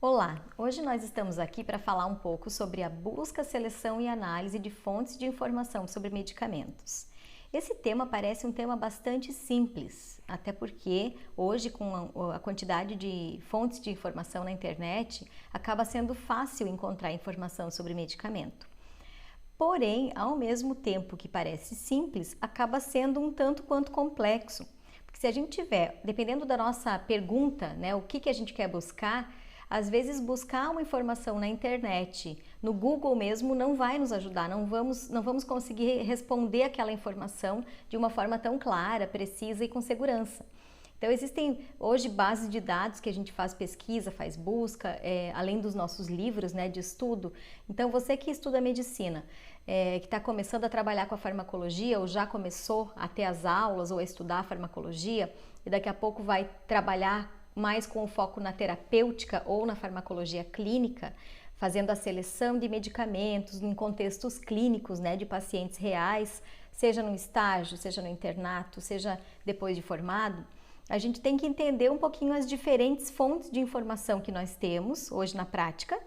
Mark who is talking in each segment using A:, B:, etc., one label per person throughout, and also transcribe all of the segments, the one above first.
A: Olá, hoje nós estamos aqui para falar um pouco sobre a busca, seleção e análise de fontes de informação sobre medicamentos. Esse tema parece um tema bastante simples, até porque hoje com a quantidade de fontes de informação na internet, acaba sendo fácil encontrar informação sobre medicamento. Porém, ao mesmo tempo que parece simples, acaba sendo um tanto quanto complexo. Porque se a gente tiver, dependendo da nossa pergunta, o que a gente quer buscar, às vezes buscar uma informação na internet, no Google mesmo, não vai nos ajudar, não vamos conseguir responder aquela informação de uma forma tão clara, precisa e com segurança. Então existem hoje bases de dados que a gente faz pesquisa, faz busca, além dos nossos livros de estudo. Então você que estuda medicina, que está começando a trabalhar com a farmacologia ou já começou a ter as aulas ou a estudar a farmacologia e daqui a pouco vai trabalhar mais com o foco na terapêutica ou na farmacologia clínica, fazendo a seleção de medicamentos em contextos clínicos, de pacientes reais, seja no estágio, seja no internato, seja depois de formado, a gente tem que entender um pouquinho as diferentes fontes de informação que nós temos hoje na prática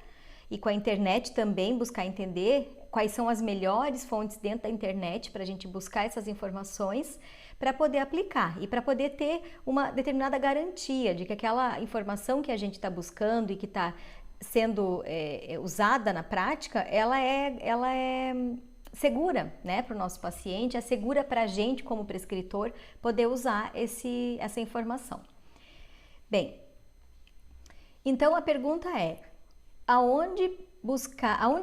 A: e com a internet também buscar entender quais são as melhores fontes dentro da internet para a gente buscar essas informações para poder aplicar e para poder ter uma determinada garantia de que aquela informação que a gente está buscando e que está sendo usada na prática, ela é segura para o nosso paciente, é segura para a gente como prescritor poder usar essa informação. Bem, então a pergunta é, aonde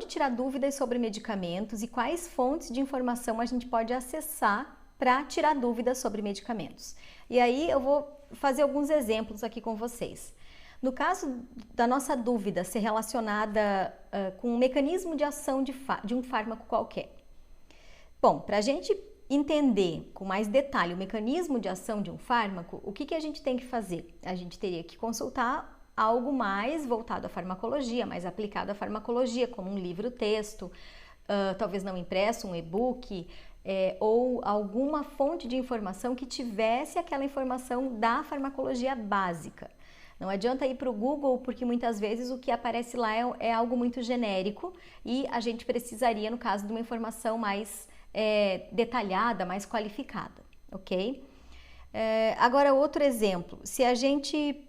A: tirar dúvidas sobre medicamentos e quais fontes de informação a gente pode acessar para tirar dúvidas sobre medicamentos. E aí eu vou fazer alguns exemplos aqui com vocês. No caso da nossa dúvida ser relacionada com o mecanismo de ação de um fármaco qualquer. Bom, para a gente entender com mais detalhe o mecanismo de ação de um fármaco, o que a gente tem que fazer? A gente teria que consultar algo mais voltado à farmacologia, mais aplicado à farmacologia, como um livro-texto, talvez não impresso, um e-book, ou alguma fonte de informação que tivesse aquela informação da farmacologia básica. Não adianta ir para o Google, porque muitas vezes o que aparece lá é algo muito genérico e a gente precisaria, no caso, de uma informação mais detalhada, mais qualificada, ok? Agora, outro exemplo, se a gente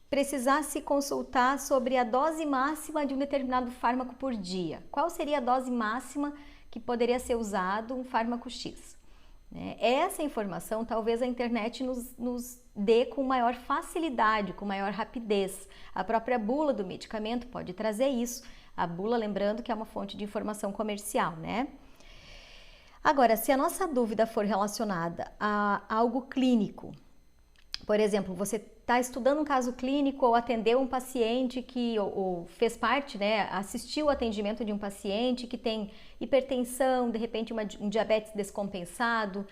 A: precisasse consultar sobre a dose máxima de um determinado fármaco por dia, qual seria a dose máxima que poderia ser usado um fármaco X? Essa informação talvez a internet nos dê com maior facilidade, com maior rapidez. A própria bula do medicamento pode trazer isso. A bula, lembrando que é uma fonte de informação comercial, Agora, se a nossa dúvida for relacionada a algo clínico, por exemplo, você está estudando um caso clínico ou atendeu um paciente ou fez parte, assistiu o atendimento de um paciente que tem hipertensão, de repente um diabetes descompensado,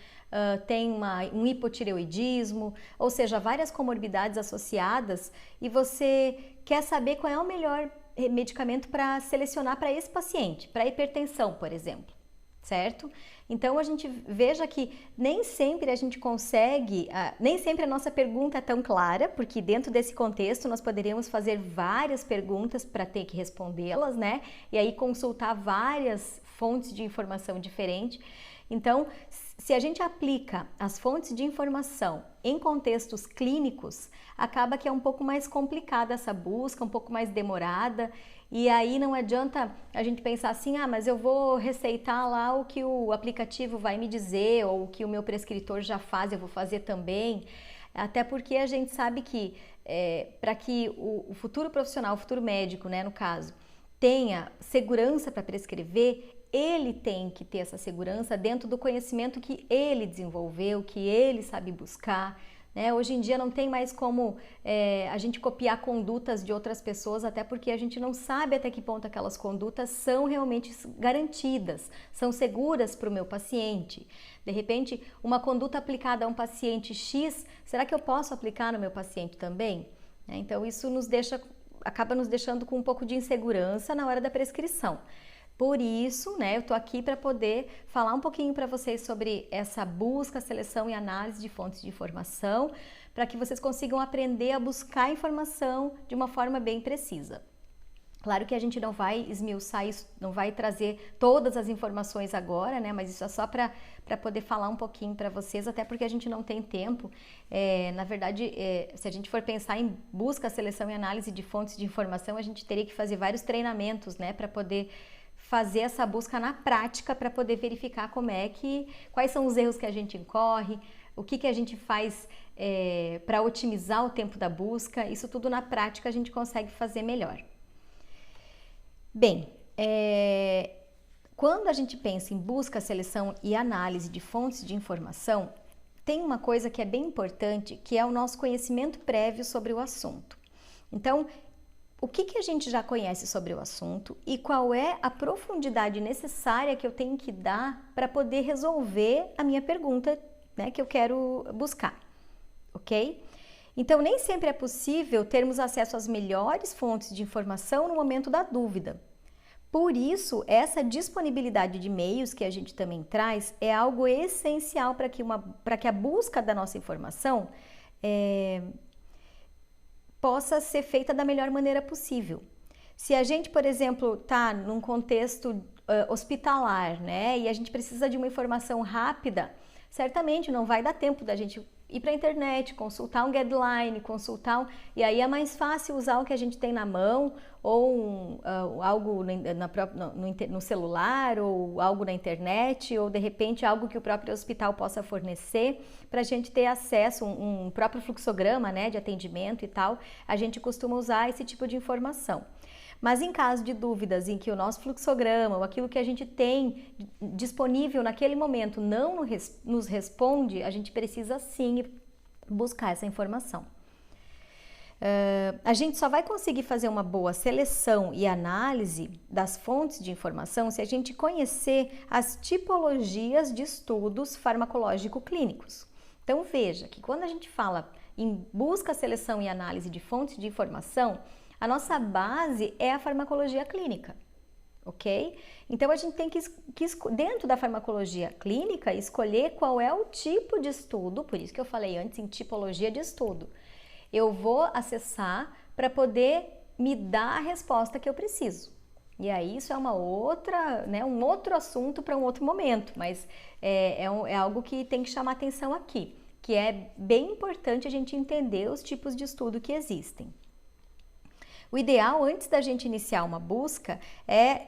A: tem um hipotireoidismo, ou seja, várias comorbidades associadas e você quer saber qual é o melhor medicamento para selecionar para esse paciente, para hipertensão, por exemplo. Certo? Então a gente veja que nem sempre a gente consegue, nem sempre a nossa pergunta é tão clara, porque dentro desse contexto nós poderíamos fazer várias perguntas para ter que respondê-las, E aí consultar várias fontes de informação diferentes. Então, se a gente aplica as fontes de informação em contextos clínicos, acaba que é um pouco mais complicada essa busca, um pouco mais demorada, e aí não adianta a gente pensar assim, mas eu vou receitar lá o que o aplicativo vai me dizer, ou o que o meu prescritor já faz, eu vou fazer também, até porque a gente sabe que para que o futuro profissional, o futuro médico, no caso, tenha segurança para prescrever, ele tem que ter essa segurança dentro do conhecimento que ele desenvolveu, que ele sabe buscar. Hoje em dia não tem mais como a gente copiar condutas de outras pessoas, até porque a gente não sabe até que ponto aquelas condutas são realmente garantidas, são seguras para o meu paciente. De repente, uma conduta aplicada a um paciente X, será que eu posso aplicar no meu paciente também? Então isso acaba nos deixando com um pouco de insegurança na hora da prescrição. Por isso, eu estou aqui para poder falar um pouquinho para vocês sobre essa busca, seleção e análise de fontes de informação, para que vocês consigam aprender a buscar informação de uma forma bem precisa. Claro que a gente não vai esmiuçar isso, não vai trazer todas as informações agora, né? Mas isso é só para poder falar um pouquinho para vocês, até porque a gente não tem tempo. Na verdade, se a gente for pensar em busca, seleção e análise de fontes de informação, a gente teria que fazer vários treinamentos, né? Para poder fazer essa busca na prática, para poder verificar quais são os erros que a gente incorre, o que a gente faz para otimizar o tempo da busca. Isso tudo na prática a gente consegue fazer melhor. Bem, quando a gente pensa em busca, seleção e análise de fontes de informação, tem uma coisa que é bem importante, que é o nosso conhecimento prévio sobre o assunto. Então, o que a gente já conhece sobre o assunto e qual é a profundidade necessária que eu tenho que dar para poder resolver a minha pergunta, né, que eu quero buscar, ok? Então, nem sempre é possível termos acesso às melhores fontes de informação no momento da dúvida. Por isso, essa disponibilidade de meios que a gente também traz é algo essencial para que a busca da nossa informação possa ser feita da melhor maneira possível. Se a gente, por exemplo, está num contexto hospitalar, né, e a gente precisa de uma informação rápida, certamente não vai dar tempo da gente ir para a internet, consultar um guideline, e aí é mais fácil usar o que a gente tem na mão, ou algo no celular, ou algo na internet, ou de repente algo que o próprio hospital possa fornecer, para a gente ter acesso, um próprio fluxograma, né, de atendimento e tal, a gente costuma usar esse tipo de informação. Mas em caso de dúvidas em que o nosso fluxograma ou aquilo que a gente tem disponível naquele momento não nos responde, a gente precisa sim buscar essa informação. A gente só vai conseguir fazer uma boa seleção e análise das fontes de informação se a gente conhecer as tipologias de estudos farmacológico-clínicos. Então veja que quando a gente fala em busca, seleção e análise de fontes de informação, a nossa base é a farmacologia clínica, ok? Então a gente tem que dentro da farmacologia clínica, escolher qual é o tipo de estudo, por isso que eu falei antes em tipologia de estudo. Eu vou acessar para poder me dar a resposta que eu preciso. E aí isso é uma outra, né, um outro assunto para um outro momento, mas é algo que tem que chamar atenção aqui, que é bem importante a gente entender os tipos de estudo que existem. O ideal, antes da gente iniciar uma busca, é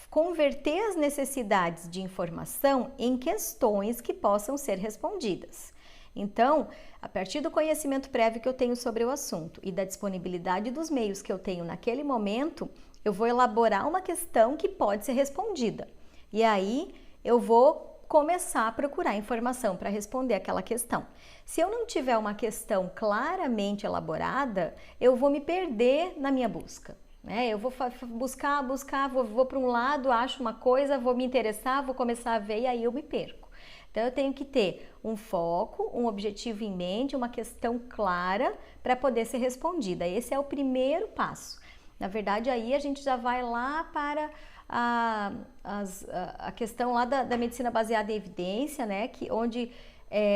A: converter as necessidades de informação em questões que possam ser respondidas. Então, a partir do conhecimento prévio que eu tenho sobre o assunto e da disponibilidade dos meios que eu tenho naquele momento, eu vou elaborar uma questão que pode ser respondida. E aí, eu vou começar a procurar informação para responder aquela questão. Se eu não tiver uma questão claramente elaborada, eu vou me perder na minha busca, né? Eu vou buscar, vou para um lado, acho uma coisa, vou me interessar, vou começar a ver e aí eu me perco. Então eu tenho que ter um foco, um objetivo em mente, uma questão clara para poder ser respondida. Esse é o primeiro passo. Na verdade, aí a gente já vai lá para a questão lá da medicina baseada em evidência, né? Onde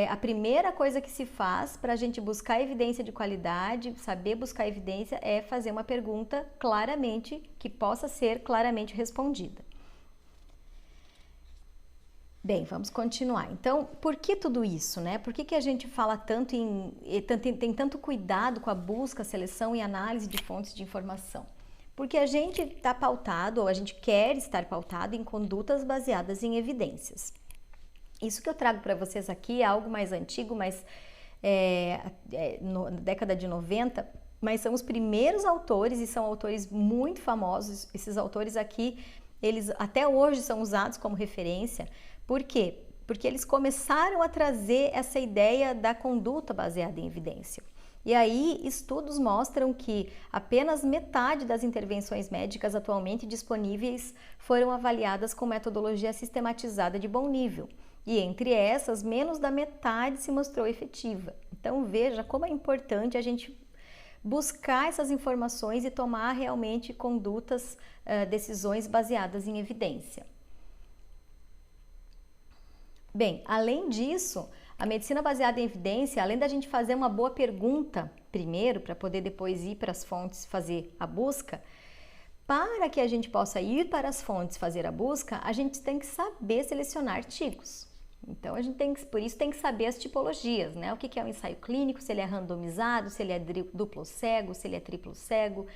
A: a primeira coisa que se faz para a gente buscar evidência de qualidade, saber buscar evidência, é fazer uma pergunta claramente, que possa ser claramente respondida. Bem, vamos continuar. Então, por que tudo isso, né? Por que a gente fala tanto tem tanto cuidado com a busca, seleção e análise de fontes de informação? Porque a gente está pautado, ou a gente quer estar pautado em condutas baseadas em evidências. Isso que eu trago para vocês aqui é algo mais antigo, mas na década de 90, mas são os primeiros autores e são autores muito famosos. Esses autores aqui, eles até hoje são usados como referência. Por quê? Porque eles começaram a trazer essa ideia da conduta baseada em evidência. E aí, estudos mostram que apenas metade das intervenções médicas atualmente disponíveis foram avaliadas com metodologia sistematizada de bom nível. E entre essas, menos da metade se mostrou efetiva. Então, veja como é importante a gente buscar essas informações e tomar realmente condutas, decisões baseadas em evidência. Bem, além disso, A medicina baseada em evidência, além da gente fazer uma boa pergunta primeiro, para poder depois ir para as fontes fazer a busca, para que a gente possa ir para as fontes fazer a busca, a gente tem que saber selecionar artigos. Então, a gente por isso tem que saber as tipologias, né? O que é um ensaio clínico, se ele é randomizado, se ele é duplo cego, se ele é triplo cego,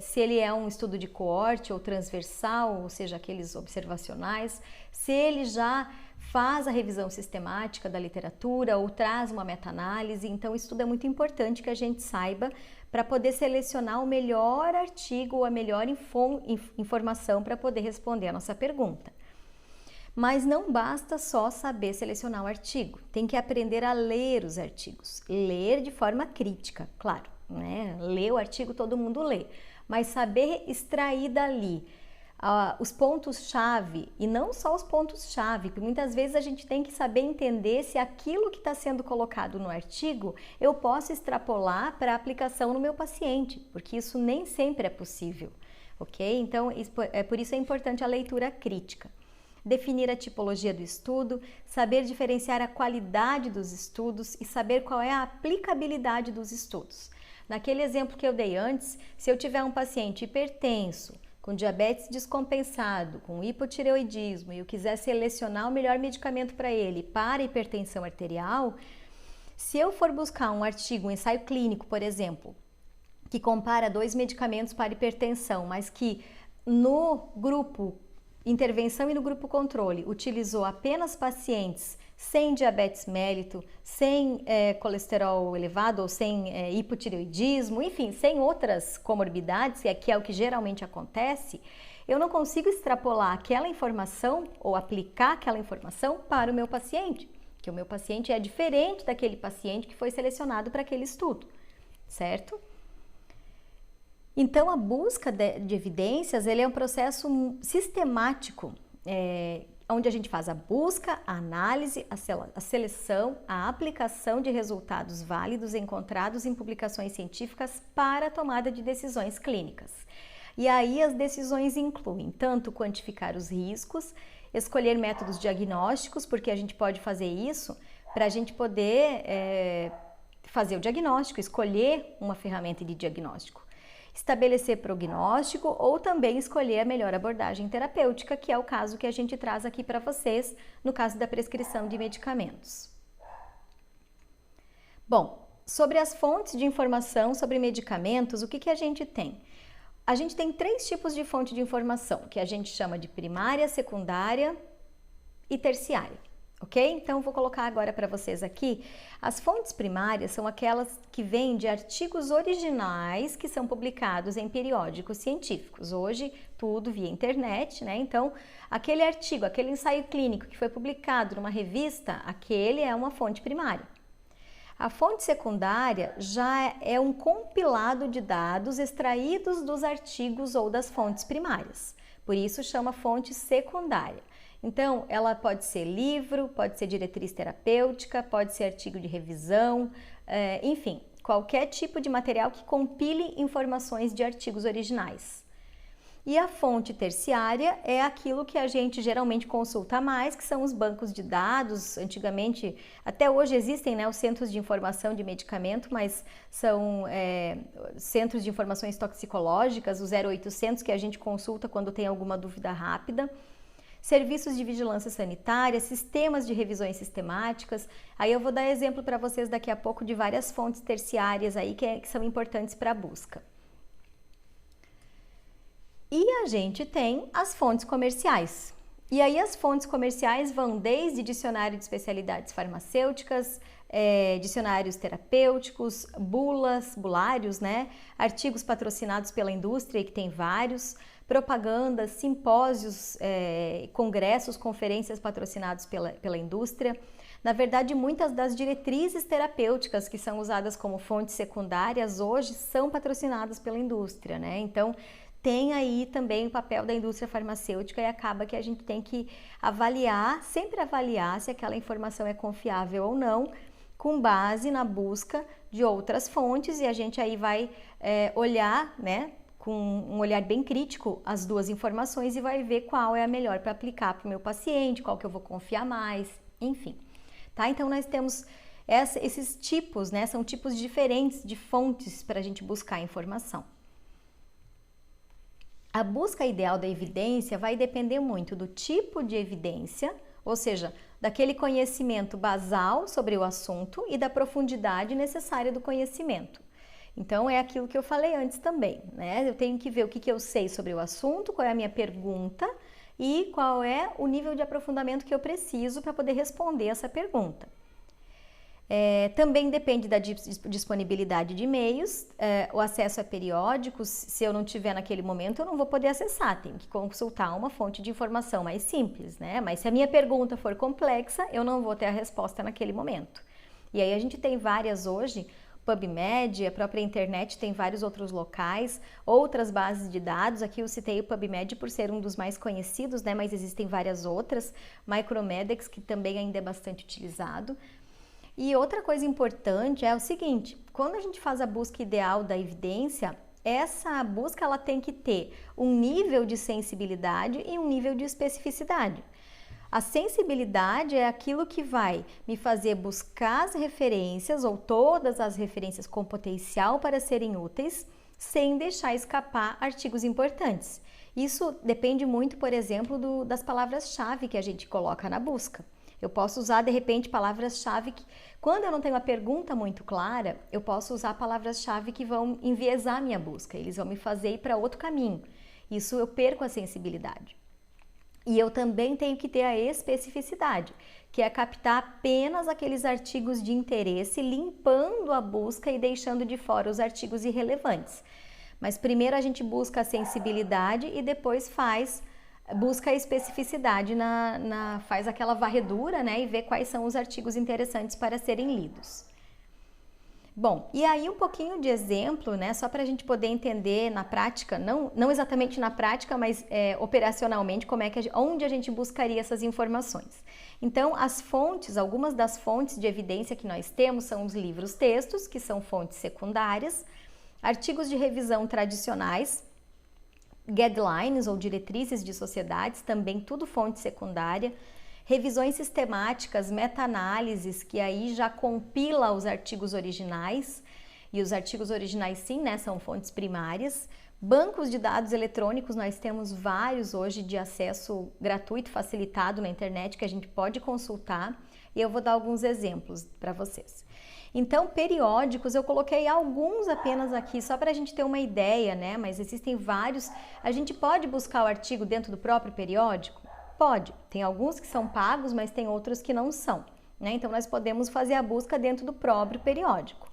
A: se ele é um estudo de coorte ou transversal, ou seja, aqueles observacionais, se ele já faz a revisão sistemática da literatura ou traz uma meta-análise. Então, isso tudo é muito importante que a gente saiba para poder selecionar o melhor artigo ou a melhor informação para poder responder a nossa pergunta. Mas não basta só saber selecionar o artigo, tem que aprender a ler os artigos, ler de forma crítica, claro, né? Ler o artigo todo mundo lê, mas saber extrair dali os pontos-chave, e não só os pontos-chave, porque muitas vezes a gente tem que saber entender se aquilo que está sendo colocado no artigo eu posso extrapolar para a aplicação no meu paciente, porque isso nem sempre é possível, ok? Então, por isso é importante a leitura crítica. Definir a tipologia do estudo, saber diferenciar a qualidade dos estudos e saber qual é a aplicabilidade dos estudos. Naquele exemplo que eu dei antes, se eu tiver um paciente hipertenso, com diabetes descompensado, com hipotireoidismo e eu quiser selecionar o melhor medicamento para ele para hipertensão arterial, se eu for buscar um artigo, um ensaio clínico, por exemplo, que compara 2 medicamentos para hipertensão, mas que no grupo intervenção e no grupo controle utilizou apenas pacientes sem diabetes mellitus, sem colesterol elevado ou sem hipotireoidismo, enfim, sem outras comorbidades, que é o que geralmente acontece, eu não consigo extrapolar aquela informação ou aplicar aquela informação para o meu paciente, que o meu paciente é diferente daquele paciente que foi selecionado para aquele estudo, certo? Então, a busca de evidências, ele é um processo sistemático, onde a gente faz a busca, a análise, a seleção, a aplicação de resultados válidos encontrados em publicações científicas para a tomada de decisões clínicas. E aí as decisões incluem tanto quantificar os riscos, escolher métodos diagnósticos, porque a gente pode fazer isso para a gente poder fazer o diagnóstico, escolher uma ferramenta de diagnóstico. Estabelecer prognóstico ou também escolher a melhor abordagem terapêutica, que é o caso que a gente traz aqui para vocês, no caso da prescrição de medicamentos. Bom, sobre as fontes de informação sobre medicamentos, o que a gente tem? A gente tem 3 tipos de fonte de informação, que a gente chama de primária, secundária e terciária. Ok? Então, vou colocar agora para vocês aqui. As fontes primárias são aquelas que vêm de artigos originais que são publicados em periódicos científicos. Hoje, tudo via internet, né? Então, aquele artigo, aquele ensaio clínico que foi publicado numa revista, aquele é uma fonte primária. A fonte secundária já é um compilado de dados extraídos dos artigos ou das fontes primárias. Por isso, chama fonte secundária. Então, ela pode ser livro, pode ser diretriz terapêutica, pode ser artigo de revisão, enfim, qualquer tipo de material que compile informações de artigos originais. E a fonte terciária é aquilo que a gente geralmente consulta mais, que são os bancos de dados. Antigamente, até hoje existem, né, os centros de informação de medicamento, mas são centros de informações toxicológicas, o 0800, que a gente consulta quando tem alguma dúvida rápida. Serviços de vigilância sanitária, sistemas de revisões sistemáticas. Aí eu vou dar exemplo para vocês daqui a pouco de várias fontes terciárias aí que são importantes para a busca. E a gente tem as fontes comerciais. E aí as fontes comerciais vão desde dicionário de especialidades farmacêuticas, dicionários terapêuticos, bulários, né? Artigos patrocinados pela indústria, que tem vários, propagandas, simpósios, congressos, conferências patrocinados pela indústria. Na verdade, muitas das diretrizes terapêuticas que são usadas como fontes secundárias hoje são patrocinadas pela indústria, né? Então, tem aí também o papel da indústria farmacêutica e acaba que a gente tem que sempre avaliar se aquela informação é confiável ou não, com base na busca de outras fontes, e a gente aí vai olhar, né, com um olhar bem crítico as duas informações e vai ver qual é a melhor para aplicar para o meu paciente, qual que eu vou confiar mais, enfim. tá? Então nós temos esses tipos, né? São tipos diferentes de fontes para a gente buscar informação. A busca ideal da evidência vai depender muito do tipo de evidência, ou seja, daquele conhecimento basal sobre o assunto e da profundidade necessária do conhecimento. Então, é aquilo que eu falei antes também, né? Eu tenho que ver o que eu sei sobre o assunto, qual é a minha pergunta e qual é o nível de aprofundamento que eu preciso para poder responder essa pergunta. Também depende da disponibilidade de meios, o acesso a periódicos, se eu não tiver naquele momento, eu não vou poder acessar, tenho que consultar uma fonte de informação mais simples, né? Mas se a minha pergunta for complexa, eu não vou ter a resposta naquele momento. E aí a gente tem várias hoje, PubMed, a própria internet tem vários outros locais, outras bases de dados, aqui eu citei o PubMed por ser um dos mais conhecidos, né? Mas existem várias outras, Micromedex, que também ainda é bastante utilizado. E outra coisa importante é o seguinte, quando a gente faz a busca ideal da evidência, essa busca ela tem que ter um nível de sensibilidade e um nível de especificidade. A sensibilidade é aquilo que vai me fazer buscar as referências ou todas as referências com potencial para serem úteis, sem deixar escapar artigos importantes. Isso depende muito, por exemplo, das palavras-chave que a gente coloca na busca. Eu posso usar, de repente, palavras-chave que, quando eu não tenho uma pergunta muito clara, eu posso usar palavras-chave que vão enviesar a minha busca, eles vão me fazer ir para outro caminho. Isso eu perco a sensibilidade. E eu também tenho que ter a especificidade, que é captar apenas aqueles artigos de interesse, limpando a busca e deixando de fora os artigos irrelevantes. Mas primeiro a gente busca a sensibilidade e depois busca a especificidade, faz aquela varredura, né, e vê quais são os artigos interessantes para serem lidos. Bom, e aí um pouquinho de exemplo, né, só para a gente poder entender na prática, não exatamente na prática, mas operacionalmente, onde a gente buscaria essas informações. Então, as fontes, algumas das fontes de evidência que nós temos são os livros-textos, que são fontes secundárias, artigos de revisão tradicionais, guidelines ou diretrizes de sociedades, também tudo fonte secundária, revisões sistemáticas, meta-análises, que aí já compila os artigos originais, e os artigos originais sim, né, são fontes primárias, bancos de dados eletrônicos, nós temos vários hoje de acesso gratuito, facilitado na internet, que a gente pode consultar, e eu vou dar alguns exemplos para vocês. Então, periódicos, eu coloquei alguns apenas aqui, só para a gente ter uma ideia, né? Mas existem vários. A gente pode buscar o artigo dentro do próprio periódico? Pode. Tem alguns que são pagos, mas tem outros que não são, né? Então, nós podemos fazer a busca dentro do próprio periódico.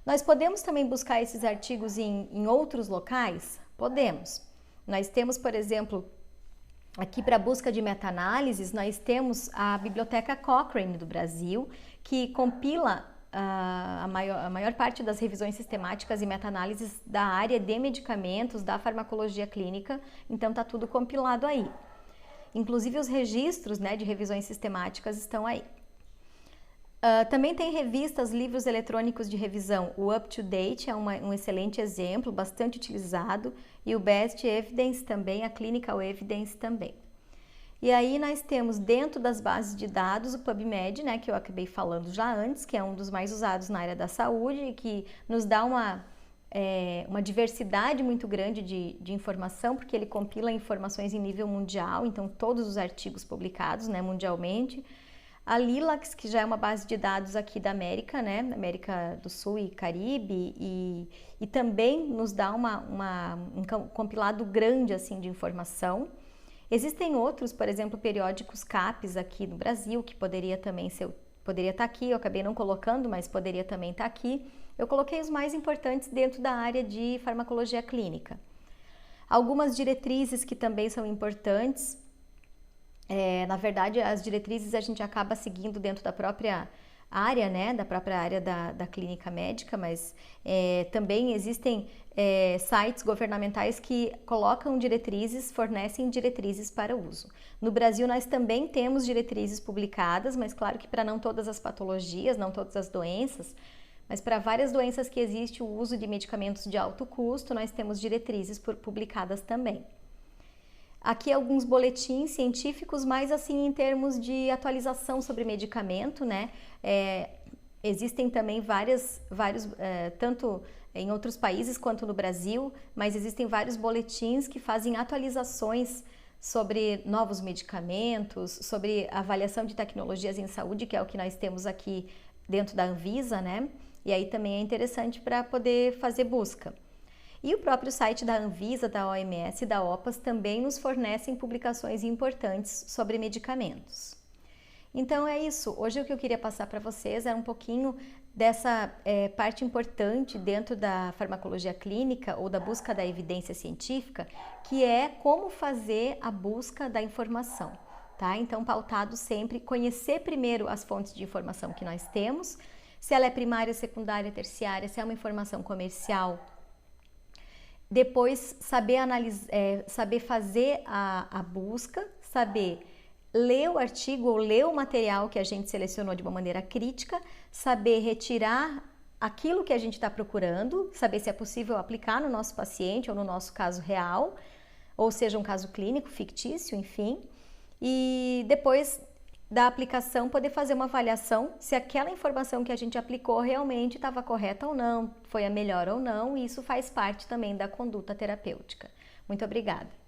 A: Nós podemos também buscar esses artigos em outros locais? Podemos. Nós temos, por exemplo, aqui para busca de meta-análises, nós temos a Biblioteca Cochrane do Brasil, que compila a maior parte das revisões sistemáticas e meta-análises da área de medicamentos, da farmacologia clínica, então está tudo compilado aí. Inclusive os registros, né, de revisões sistemáticas estão aí. Também tem revistas, livros eletrônicos de revisão. O UpToDate é um excelente exemplo, bastante utilizado, e o Best Evidence também, a Clinical Evidence também. E aí nós temos dentro das bases de dados o PubMed, né, que eu acabei falando já antes, que é um dos mais usados na área da saúde e que nos dá uma diversidade muito grande de informação, porque ele compila informações em nível mundial, então todos os artigos publicados, né, mundialmente. A Lilacs, que já é uma base de dados aqui da América, né, América do Sul e Caribe, e também nos dá um compilado grande assim de informação. Existem outros, por exemplo, periódicos CAPES aqui no Brasil, que poderia estar aqui, eu acabei não colocando, mas poderia também estar aqui. Eu coloquei os mais importantes dentro da área de farmacologia clínica. Algumas diretrizes que também são importantes, na verdade, as diretrizes a gente acaba seguindo dentro da própria área, né, da própria área da clínica médica, mas também existem sites governamentais que colocam diretrizes, fornecem diretrizes para uso. No Brasil nós também temos diretrizes publicadas, mas claro que para não todas as patologias, não todas as doenças, mas para várias doenças que existe o uso de medicamentos de alto custo, nós temos diretrizes publicadas também. Aqui alguns boletins científicos, mais assim em termos de atualização sobre medicamento, né? Existem também vários, tanto em outros países quanto no Brasil, mas existem vários boletins que fazem atualizações sobre novos medicamentos, sobre avaliação de tecnologias em saúde, que é o que nós temos aqui dentro da Anvisa, né? E aí também é interessante para poder fazer busca. E o próprio site da Anvisa, da OMS e da OPAS também nos fornecem publicações importantes sobre medicamentos. Então é isso, hoje o que eu queria passar para vocês é um pouquinho dessa parte importante dentro da farmacologia clínica ou da busca da evidência científica, que é como fazer a busca da informação, tá? Então pautado sempre, conhecer primeiro as fontes de informação que nós temos, se ela é primária, secundária, terciária, se é uma informação comercial. Depois, saber analisar, saber fazer a busca, saber ler o artigo ou ler o material que a gente selecionou de uma maneira crítica, saber retirar aquilo que a gente está procurando, saber se é possível aplicar no nosso paciente ou no nosso caso real, ou seja, um caso clínico, fictício, enfim. E depois da aplicação, poder fazer uma avaliação se aquela informação que a gente aplicou realmente estava correta ou não, foi a melhor ou não, e isso faz parte também da conduta terapêutica. Muito obrigada!